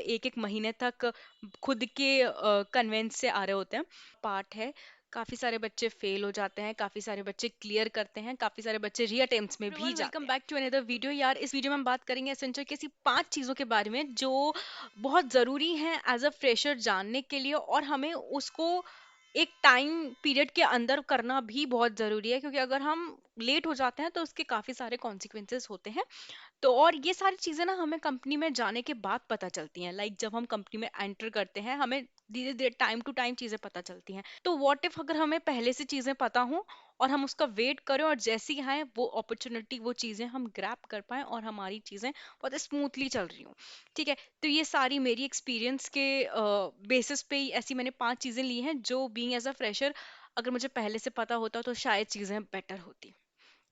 एक एक महीने तक खुद के कन्वेंस से आ रहे होते हैं। पार्ट है, काफी सारे बच्चे फेल हो जाते हैं, काफी सारे बच्चे क्लियर करते हैं, काफी सारे बच्चे री अटेम्प्ट्स में भी जाते हैं। Welcome back to another video. यार इस वीडियो में हम बात करेंगे एसेंशियल की ऐसी 5 चीजों के बारे में जो बहुत जरूरी हैं एज अ फ्रेशर जानने के लिए, और हमें उसको एक टाइम पीरियड के अंदर करना भी बहुत जरूरी है, क्योंकि अगर हम लेट हो जाते हैं तो उसके काफी सारे कॉन्सिक्वेंसेस होते हैं। तो और ये सारी चीजें ना हमें कंपनी में जाने के बाद पता चलती हैं। जब हम कंपनी में एंटर करते हैं हमें धीरे धीरे टाइम टू टाइम चीजें पता चलती हैं। तो व्हाट इफ अगर हमें पहले से चीजें पता हो और हम उसका वेट करें, और जैसी आए वो अपॉर्चुनिटी, वो चीजें हम ग्रैब कर पाए और हमारी चीजें बहुत स्मूथली चल रही हो। ठीक है, तो ये सारी मेरी एक्सपीरियंस के बेसिस पे ही ऐसी मैंने 5 चीजें ली हैं जो बीइंग एज अ फ्रेशर अगर मुझे पहले से पता होता तो शायद चीजें बेटर होती।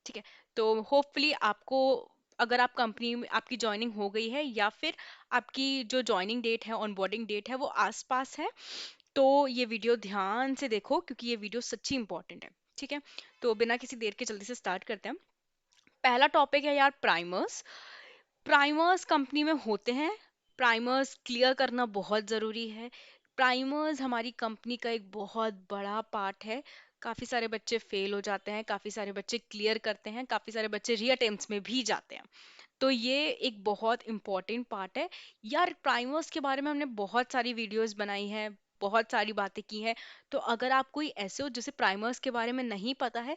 ठीक है, तो होपफुली आपको, अगर आप कंपनी में आपकी ज्वाइनिंग हो गई है या फिर आपकी जो ज्वाइनिंग डेट है, ऑनबोर्डिंग डेट है, वो आसपास है, तो ये वीडियो ध्यान से देखो क्योंकि ये वीडियो सच्ची इंपॉर्टेंट है। ठीक है, तो बिना किसी देर के जल्दी से स्टार्ट करते हैं। पहला टॉपिक है यार प्राइमर्स। प्राइमर्स कंपनी में होते हैं, प्राइमर्स क्लियर करना बहुत ज़रूरी है। प्राइमर्स हमारी कंपनी का एक बहुत बड़ा पार्ट है। काफ़ी सारे बच्चे फेल हो जाते हैं, काफ़ी सारे बच्चे क्लियर करते हैं, काफ़ी सारे बच्चे री अटेम्प्ट्स में भी जाते हैं। तो ये एक बहुत इंपॉर्टेंट पार्ट है। यार प्राइमर्स के बारे में हमने बहुत सारी वीडियोस बनाई हैं, बहुत सारी बातें की हैं। तो अगर आप कोई ऐसे हो जिसे प्राइमर्स के बारे में नहीं पता है,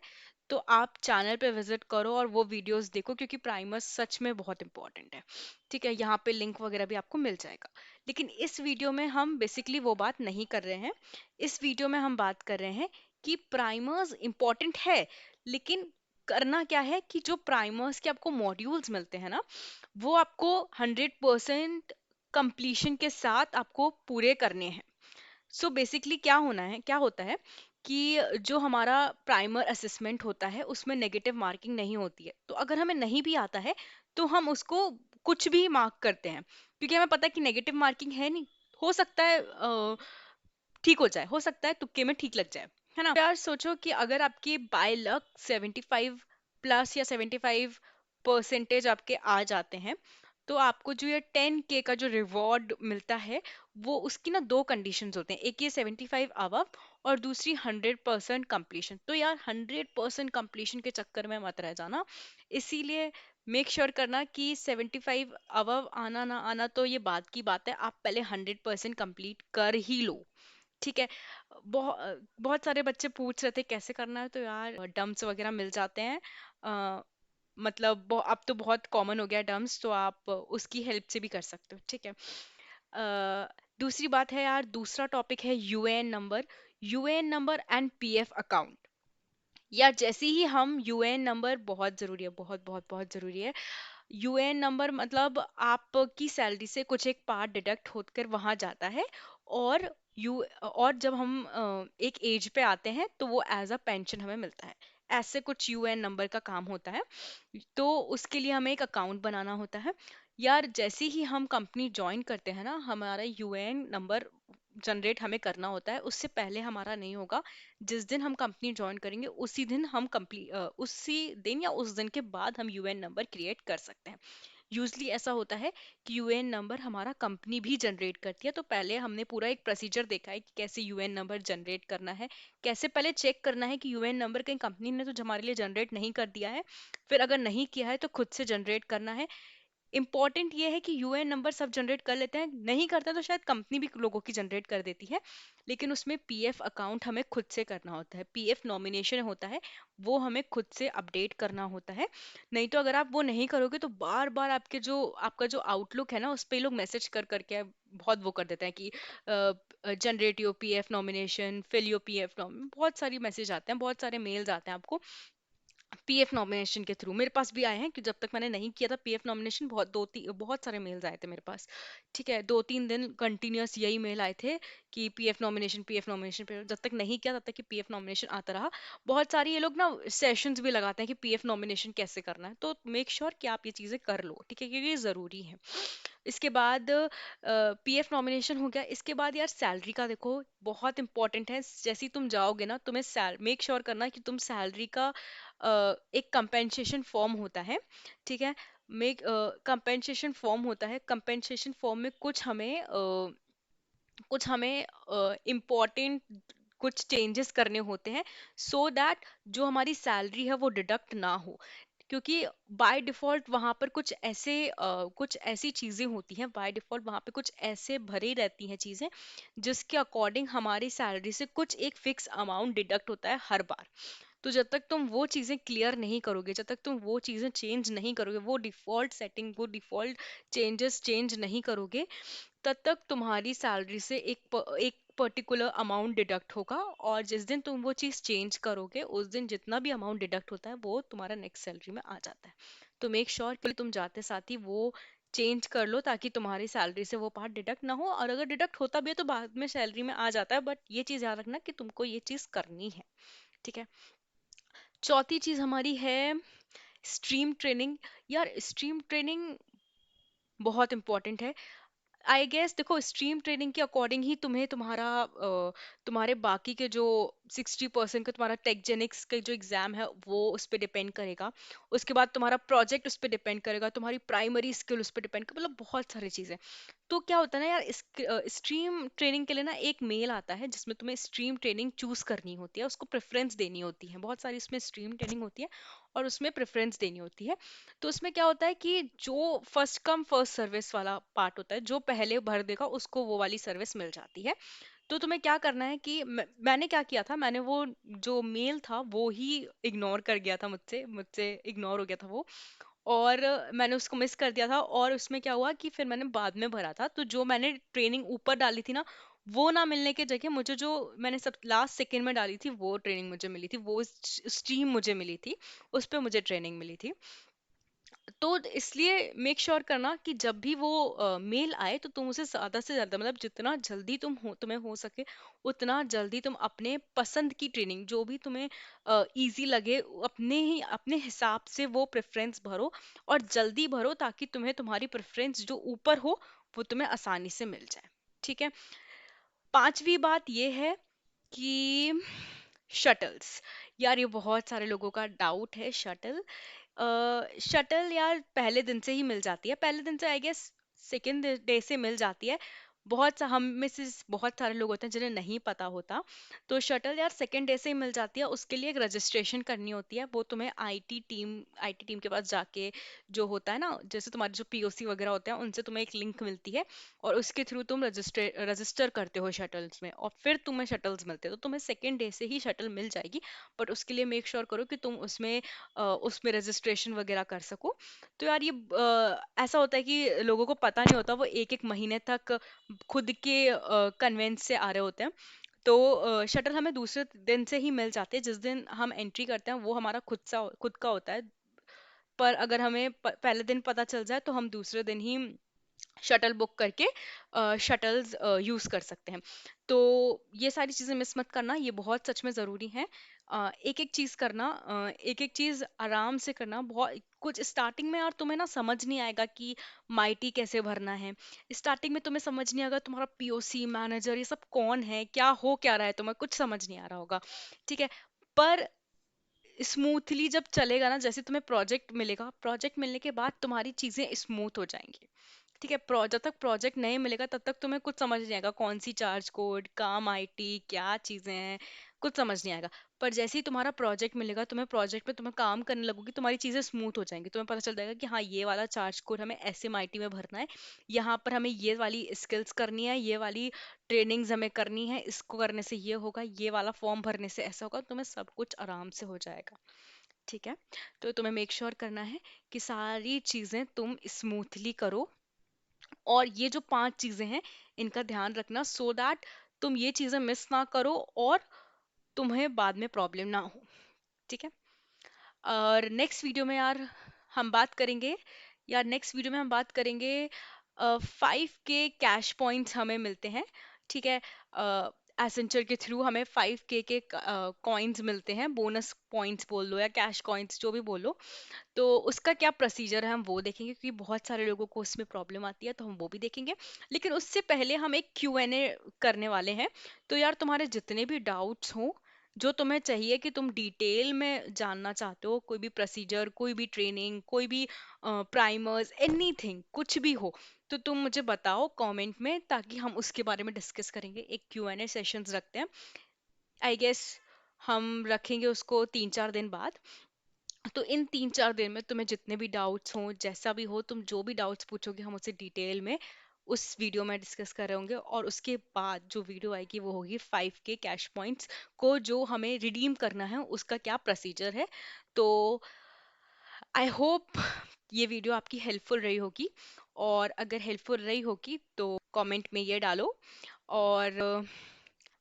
तो आप चैनल पे विजिट करो और वो वीडियोस देखो, क्योंकि प्राइमर्स सच में बहुत इंपॉर्टेंट है। ठीक है, यहाँ पे लिंक वगैरह भी आपको मिल जाएगा। लेकिन इस वीडियो में हम बेसिकली वो बात नहीं कर रहे हैं। इस वीडियो में हम बात कर रहे हैं कि प्राइमर्स इंपॉर्टेंट है, लेकिन करना क्या है कि जो प्राइमर्स के आपको मॉड्यूल्स मिलते हैं ना, वो आपको 100% कंप्लीशन के साथ आपको पूरे करने हैं। सो बेसिकली क्या होता है कि जो हमारा प्राइमर असेसमेंट होता है उसमें नेगेटिव मार्किंग नहीं होती है। तो अगर हमें नहीं भी आता है तो हम उसको कुछ भी मार्क करते हैं, क्योंकि हमें पता है कि नेगेटिव मार्किंग है नहीं। हो सकता है ठीक हो जाए, हो सकता है तुक्के में ठीक लग जाए, है ना। यार सोचो कि अगर आपकी बाय लक 75 प्लस या 75% आपके आ जाते हैं, तो आपको जो ये 10K का जो रिवॉर्ड मिलता है, वो उसकी ना दो कंडीशंस होते हैं। एक ये 75 अबव, और दूसरी 100% कंप्लीशन। तो यार 100% कंप्लीशन के चक्कर में मत रह जाना। इसीलिए मेक श्योर करना कि 75 अबव आना ना आना तो ये बात की बात है, आप पहले 100% कंप्लीट कर ही लो। ठीक है, बहुत सारे बच्चे पूछ रहे थे कैसे करना है, तो यार डम्स वगैरह मिल जाते हैं। अब तो बहुत कॉमन हो गया डम्स, तो आप उसकी हेल्प से भी कर सकते हो। ठीक है, दूसरी बात है यार, दूसरा टॉपिक है UAN number. UAN number and PF account. यार जैसे ही हम यूएएन नंबर, बहुत जरूरी है, बहुत बहुत बहुत जरूरी है। यूएएन नंबर मतलब आपकी सैलरी से कुछ एक पार्ट डिडक्ट होकर वहां जाता है, और और जब हम एक एज पे आते हैं तो वो एज अ पेंशन हमें मिलता है। ऐसे कुछ यूएएन नंबर का काम होता है। तो उसके लिए हमें एक अकाउंट बनाना होता है। यार जैसे ही हम कंपनी ज्वाइन करते हैं ना, हमारा यूएएन नंबर जनरेट हमें करना होता है। उससे पहले हमारा नहीं होगा। जिस दिन हम कंपनी ज्वाइन करेंगे उसी दिन हम उसी दिन या उस दिन के बाद हम यूएएन नंबर क्रिएट कर सकते हैं। यूजली ऐसा होता है कि यूएएन नंबर हमारा कंपनी भी जनरेट करती है। तो पहले हमने पूरा एक प्रोसीजर देखा है कि कैसे यूएएन नंबर जनरेट करना है, कैसे पहले चेक करना है कि यूएएन नंबर कहीं कंपनी ने तो हमारे लिए जनरेट नहीं कर दिया है। फिर अगर नहीं किया है तो खुद से जनरेट करना है। इंपॉर्टेंट ये है कि यूएएन नंबर सब जनरेट कर लेते हैं, नहीं करते तो शायद कंपनी भी लोगों की जनरेट कर देती है। लेकिन उसमें पीएफ अकाउंट हमें खुद से करना होता है, पीएफ नॉमिनेशन होता है, वो हमें खुद से अपडेट करना होता है। नहीं तो अगर आप वो नहीं करोगे तो बार बार आपका जो आउटलुक है ना, उस पे लोग मैसेज कर करके बहुत वो कर देते हैं कि generate your PF nomination, fill your PF nomination. बहुत सारी मैसेज आते हैं, बहुत सारे मेल्स आते हैं आपको पीएफ नॉमिनेशन के थ्रू। मेरे पास भी आए हैं कि जब तक मैंने नहीं किया था पीएफ नॉमिनेशन, बहुत सारे मेल्स आए थे मेरे पास। ठीक है, 2-3 दिन कंटिन्यूअस यही मेल आए थे कि पीएफ नॉमिनेशन, पीएफ नॉमिनेशन। जब तक नहीं किया तब तक कि पीएफ नॉमिनेशन आता रहा। बहुत सारी ये लोग ना सेशंस भी लगाते हैं कि पीएफ नॉमिनेशन कैसे करना है। तो मेक श्योर कि आप ये चीजें कर लो, ठीक है, क्योंकि ये जरूरी है। इसके बाद पीएफ नॉमिनेशन हो गया। इसके बाद यार सैलरी का देखो, बहुत इंपॉर्टेंट है। जैसे ही तुम जाओगे ना, तुम्हें मेक श्योर करना कि तुम सैलरी का एक कंपेंसेशन फॉर्म होता है। ठीक है, मेक कंपेंसेशन फॉर्म होता है, कंपेंसेशन फॉर्म में कुछ हमें इम्पोर्टेंट कुछ चेंजेस करने होते हैं, सो दैट जो हमारी सैलरी है वो डिडक्ट ना हो। क्योंकि बाय डिफॉल्ट वहां पर कुछ ऐसी चीजें होती हैं, बाय डिफॉल्ट वहां पे कुछ ऐसे भरी रहती हैं चीजें जिसके अकॉर्डिंग हमारी सैलरी से कुछ एक फिक्स अमाउंट डिडक्ट होता है हर बार। तो जब तक तुम वो चीजें क्लियर नहीं करोगे, जब तक तुम वो चीजें चेंज नहीं करोगे, वो डिफॉल्ट सेटिंग, वो डिफॉल्ट चेंजेस चेंज नहीं करोगे, तब तक तुम्हारी सैलरी से एक पर्टिकुलर अमाउंट डिडक्ट होगा। और जिस दिन तुम वो चीज चेंज करोगे, उस दिन जितना भी अमाउंट डिडक्ट होता है वो तुम्हारा नेक्स्ट सैलरी में आ जाता है। तो मेक श्योर कि तुम जाते साथ ही वो चेंज कर लो, ताकि तुम्हारी सैलरी से वो पार्ट डिडक्ट ना हो। और अगर डिडक्ट होता भी है तो बाद में सैलरी में आ जाता है, बट ये चीज याद रखना कि तुमको ये चीज करनी है। ठीक है। चौथी चीज हमारी है स्ट्रीम ट्रेनिंग। यार स्ट्रीम ट्रेनिंग बहुत इंपॉर्टेंट है। आई गेस देखो, स्ट्रीम ट्रेनिंग के अकॉर्डिंग ही तुम्हारे बाकी के जो 60% का तुम्हारा टेकजेनिक्स का जो एग्जाम है वो उस पर डिपेंड करेगा। उसके बाद तुम्हारा प्रोजेक्ट उस पर डिपेंड करेगा, तुम्हारी प्राइमरी स्किल उस पर डिपेंड करेगा, मतलब बहुत सारी चीजें। तो क्या होता है ना यार, स्ट्रीम ट्रेनिंग के लिए ना एक मेल आता है जिसमें तुम्हें स्ट्रीम ट्रेनिंग चूज करनी होती है, उसको प्रेफरेंस देनी होती है। बहुत सारी इसमें स्ट्रीम ट्रेनिंग होती है और उसमें प्रेफरेंस देनी होती है। तो उसमें क्या होता है कि जो फर्स्ट कम फर्स्ट सर्विस वाला पार्ट होता है, जो पहले भर देगा उसको वो वाली सर्विस मिल जाती है। तो तुम्हें क्या करना है कि मैंने क्या किया था, मैंने वो जो मेल था वो ही इग्नोर कर गया था, मुझसे मुझसे इग्नोर हो गया था वो। और मैंने उसको मिस कर दिया था। और उसमें क्या हुआ कि फिर मैंने बाद में भरा था, तो जो मैंने ट्रेनिंग ऊपर डाली थी ना, वो ना मिलने की जगह मुझे जो मैंने सब लास्ट सेकेंड में डाली थी वो ट्रेनिंग मुझे मिली थी, वो स्ट्रीम मुझे मिली थी, उस पे मुझे ट्रेनिंग मिली थी। तो इसलिए मेक श्योर करना कि जब भी वो मेल आए तो तुम उसे ज्यादा से ज्यादा, मतलब जितना जल्दी तुम्हें हो सके उतना जल्दी तुम अपने पसंद की ट्रेनिंग जो भी तुम्हें इजी लगे, अपने हिसाब से वो प्रेफरेंस भरो और जल्दी भरो, ताकि तुम्हें तुम्हारी प्रेफरेंस जो ऊपर हो वो तुम्हें आसानी से मिल जाए। ठीक है। पांचवी बात ये है कि शटल्स। यार ये बहुत सारे लोगों का डाउट है। शटल यार पहले दिन से ही मिल जाती है, पहले दिन से आई गेस सेकेंड डे से मिल जाती है। हम में से बहुत सारे लोग होते हैं जिन्हें नहीं पता होता। तो शटल यार सेकेंड डे से ही मिल जाती है। उसके लिए एक रजिस्ट्रेशन करनी होती है, वो तुम्हें आईटी टीम के पास जाके, जो होता है ना, जैसे तुम्हारे जो पीओसी वगैरह होते हैं उनसे तुम्हें एक लिंक मिलती है और उसके थ्रू तुम रजिस्टर करते हो शटल्स में, और फिर तुम्हें शटल्स मिलते हैं। तो तुम्हें सेकेंड डे से ही शटल मिल जाएगी, बट उसके लिए मेक श्योर करो कि तुम उसमें रजिस्ट्रेशन वगैरह कर सको। तो यार ये ऐसा होता है कि लोगों को पता नहीं होता, वो एक एक महीने तक खुद के कन्वेंस से आ रहे होते हैं। तो शटल हमें दूसरे दिन से ही मिल जाते हैं, जिस दिन हम एंट्री करते हैं वो हमारा खुद का होता है। पर अगर हमें पहले दिन पता चल जाए तो हम दूसरे दिन ही शटल बुक करके शटल्स यूज कर सकते हैं। तो ये सारी चीजें मिस मत करना, ये बहुत सच में जरूरी है। एक एक चीज करना, एक एक चीज आराम से करना। बहुत कुछ स्टार्टिंग में यार तुम्हें ना समझ नहीं आएगा कि माइटी कैसे भरना है। स्टार्टिंग में तुम्हें समझ नहीं आएगा तुम्हारा पीओसी मैनेजर ये सब कौन है, क्या रहा है, तुम्हें कुछ समझ नहीं आ रहा होगा। ठीक है। पर स्मूथली जब चलेगा ना, जैसे तुम्हें प्रोजेक्ट मिलेगा, प्रोजेक्ट मिलने के बाद तुम्हारी चीजें स्मूथ हो जाएंगी। ठीक है। जब तक प्रोजेक्ट नहीं मिलेगा तब तक तुम्हें कुछ समझ नहीं आएगा, कौन सी चार्ज कोड, काम आईटी, क्या चीजें हैं, कुछ समझ नहीं आएगा। पर जैसे ही तुम्हारा प्रोजेक्ट मिलेगा, तुम्हें प्रोजेक्ट पे तुम्हें काम करने लगोगी, तुम्हारी चीजें स्मूथ हो जाएंगी। तुम्हें पता चल जाएगा कि हाँ ये वाला चार्ज कोड हमें ऐसे आईटी में भरना है, यहाँ पर हमें ये वाली स्किल्स करनी है, ये वाली ट्रेनिंग्स हमें करनी है, इसको करने से ये होगा, ये वाला फॉर्म भरने से ऐसा होगा। तुम्हें सब कुछ आराम से हो जाएगा। ठीक है। तो तुम्हें मेक श्योर करना है कि सारी चीजें तुम स्मूथली करो। और ये जो 5 चीजें हैं इनका ध्यान रखना, सो दैट तुम ये चीजें मिस ना करो और तुम्हें बाद में प्रॉब्लम ना हो। ठीक है। और नेक्स्ट वीडियो में यार हम बात करेंगे, यार नेक्स्ट वीडियो में हम बात करेंगे 5K कैश पॉइंट्स हमें मिलते हैं। ठीक है। एसेंचर के थ्रू हमें 5K के कॉइन्स मिलते हैं, बोनस पॉइंट्स बोल लो या कैश कॉइन्स जो भी बोलो। तो उसका क्या प्रोसीजर है हम वो देखेंगे, क्योंकि बहुत सारे लोगों को उसमें प्रॉब्लम आती है, तो हम वो भी देखेंगे। लेकिन उससे पहले हम एक Q&A करने वाले हैं। तो यार तुम्हारे जितने भी डाउट्स हो जो तुम्हें चाहिए कि तुम डिटेल में जानना चाहते हो, कोई भी प्रोसीजर, कोई भी ट्रेनिंग, कोई भी प्राइमर्स, एनीथिंग, कुछ भी हो, तो तुम मुझे बताओ कमेंट में, ताकि हम उसके बारे में डिस्कस करेंगे। एक Q&A सेशंस रखते हैं, आई गेस हम रखेंगे उसको 3-4 दिन बाद। तो इन 3-4 दिन में तुम्हें जितने भी डाउट्स हों, जैसा भी हो, तुम जो भी डाउट्स पूछोगे हम उससे डिटेल में उस वीडियो में डिस्कस कर रहे होंगे। और उसके बाद जो वीडियो आएगी वो होगी 5K कैश पॉइंट्स को जो हमें रिडीम करना है, उसका क्या प्रोसीजर है। तो आई होप ये वीडियो आपकी हेल्पफुल रही होगी, और अगर हेल्पफुल रही होगी तो कमेंट में ये डालो। और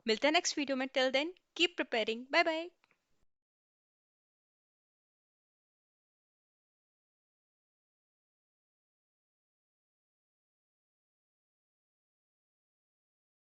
मिलते हैं नेक्स्ट वीडियो में। Till then keep preparing, bye bye.